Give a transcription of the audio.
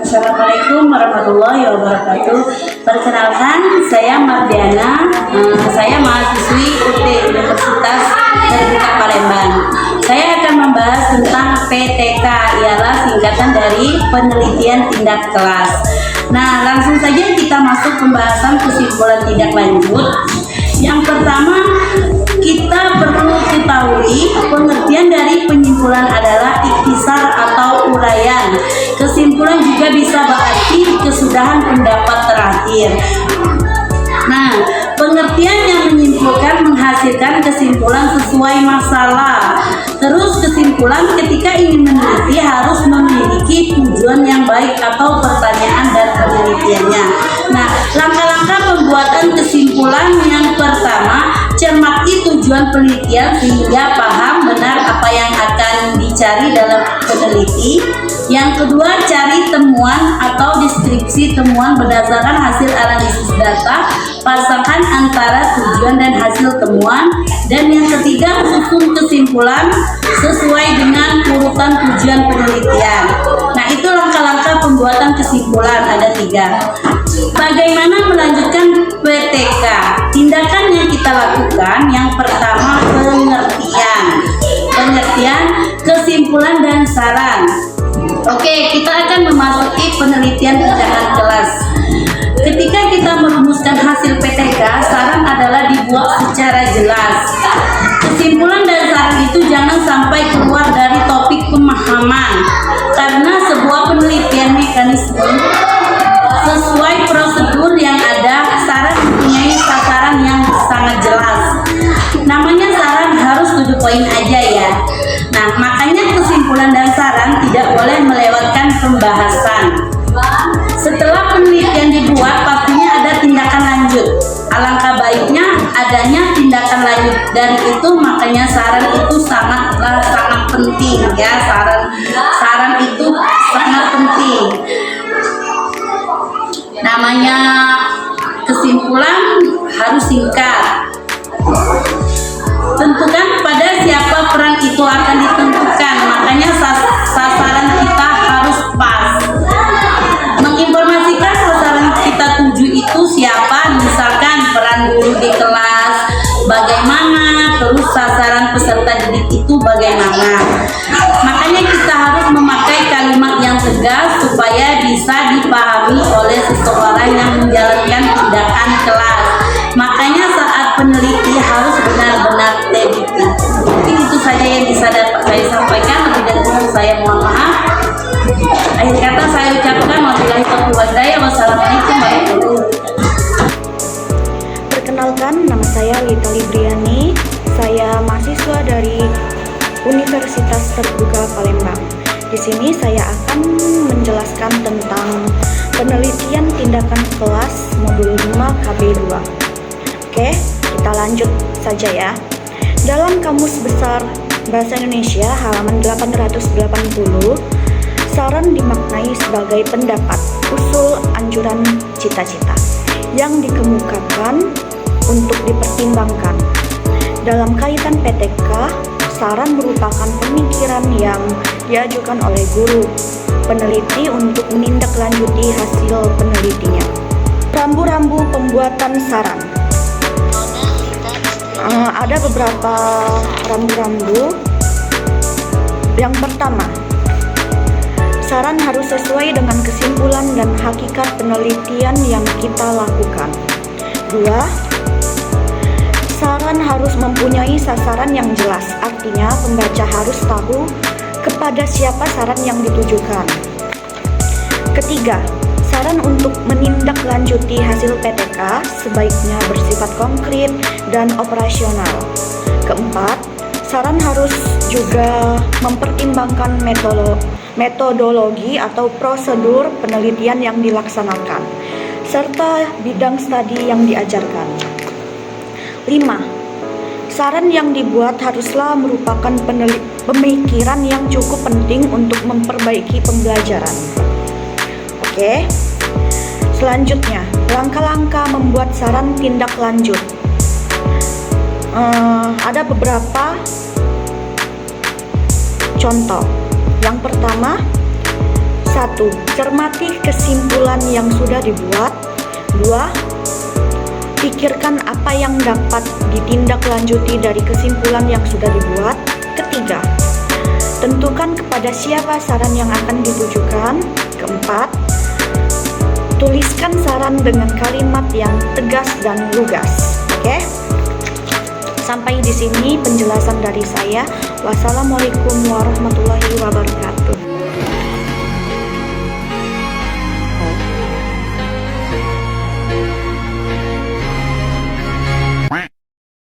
Assalamualaikum warahmatullahi wabarakatuh. Perkenalkan, saya Mardiana. Saya mahasiswi UT Universitas Terbuka Palembang. Saya akan membahas tentang PTK, ialah singkatan dari penelitian tindak kelas. Nah, langsung saja kita masuk pembahasan kesimpulan tindak lanjut. Yang pertama, kita perlu ketahui pengertian dari penyimpulan adalah ikhtisar atau uraian. Kesimpulan juga bisa berarti kesudahan pendapat terakhir. Nah, pengertian yang menyimpulkan menghasilkan kesimpulan sesuai masalah. Terus kesimpulan ketika ingin meneliti harus memiliki tujuan yang baik atau pertanyaan dan penelitiannya. Nah, langkah-langkah pembuatan kesimpulan yang pertama, cermati tujuan penelitian sehingga paham benar apa yang akan dicari dalam peneliti. Yang kedua, cari temuan atau deskripsi temuan berdasarkan hasil analisis data, pasangkan antara tujuan dan hasil temuan. Dan yang ketiga, susun kesimpulan sesuai dengan urutan tujuan penelitian. Nah, itu langkah-langkah pembuatan kesimpulan, ada 3. Bagaimana melanjutkan PTK? Tindakan yang kita lakukan, yang pertama pengertian, kesimpulan dan saran. Oke, kita akan memasuki penelitian tindakan kelas. Ketika kita merumuskan hasil PTK, saran adalah dibuat secara jelas. Kesimpulan dan saran itu jangan sampai keluar dari topik pemahaman, karena sebuah penelitian mekanisme sesuai prosedur yang ada. Saran mempunyai sasaran yang sangat jelas. Namanya saran harus 7 poin aja ya. Nah, makanya kesimpulan dan saran tidak boleh melewatkan pembahasan. Setelah penelitian dibuat, pastinya ada tindakan lanjut. Alangkah baiknya adanya tindakan lanjut. Dari itu makanya saran itu sangat penting ya. Saran itu sangat penting. Namanya kesimpulan harus singkat. Tentukan pada siapa peran itu akan ditentukan, makanya sasaran kita harus pas. Menginformasikan sasaran kita tuju itu siapa, misalkan peran guru di kelas bagaimana, terus sasaran peserta didik itu bagaimana. Makanya kita harus memakai kalimat yang tegas supaya bisa dipahami oleh seseorang yang menjalankan tindakan kelas. Makanya saat peneliti harus benar-benar teliti. Mungkin itu saja yang bisa dapat saya sampaikan. Lebih dari itu saya mohon maaf. Akhir kata saya ucapkan wabillahi taufiq wal hidayah. Wassalamualaikum warahmatullahi wabarakatuh. Perkenalkan, nama saya Lita Libriani. Saya mahasiswa dari Universitas Terbuka Palembang. Di sini saya akan menjelaskan tentang penelitian tindakan kelas modul 5 KB2. Oke, kita lanjut saja ya. Dalam Kamus Besar Bahasa Indonesia halaman 880, saran dimaknai sebagai pendapat, usul, anjuran, cita-cita yang dikemukakan untuk dipertimbangkan. Dalam kaitan PTK, saran merupakan pemikiran yang diajukan oleh guru peneliti untuk menindaklanjuti hasil penelitinya. Rambu-rambu pembuatan saran. Ada beberapa rambu-rambu. Yang pertama, saran harus sesuai dengan kesimpulan dan hakikat penelitian yang kita lakukan. 2. Saran harus mempunyai sasaran yang jelas, artinya pembaca harus tahu kepada siapa saran yang ditujukan. Ketiga, saran untuk menindaklanjuti hasil PTK sebaiknya bersifat konkret dan operasional. Keempat, saran harus juga mempertimbangkan metodologi atau prosedur penelitian yang dilaksanakan, serta bidang studi yang diajarkan. 5. Saran yang dibuat haruslah merupakan pemikiran yang cukup penting untuk memperbaiki pembelajaran. Oke. Selanjutnya, langkah-langkah membuat saran tindak lanjut. Ada beberapa contoh. Yang pertama, 1. Cermati kesimpulan yang sudah dibuat. 2. Pikirkan apa yang dapat ditindaklanjuti dari kesimpulan yang sudah dibuat. Ketiga, tentukan kepada siapa saran yang akan ditujukan. Keempat, tuliskan saran dengan kalimat yang tegas dan lugas. Oke? Sampai di sini penjelasan dari saya. Wassalamualaikum warahmatullahi wabarakatuh.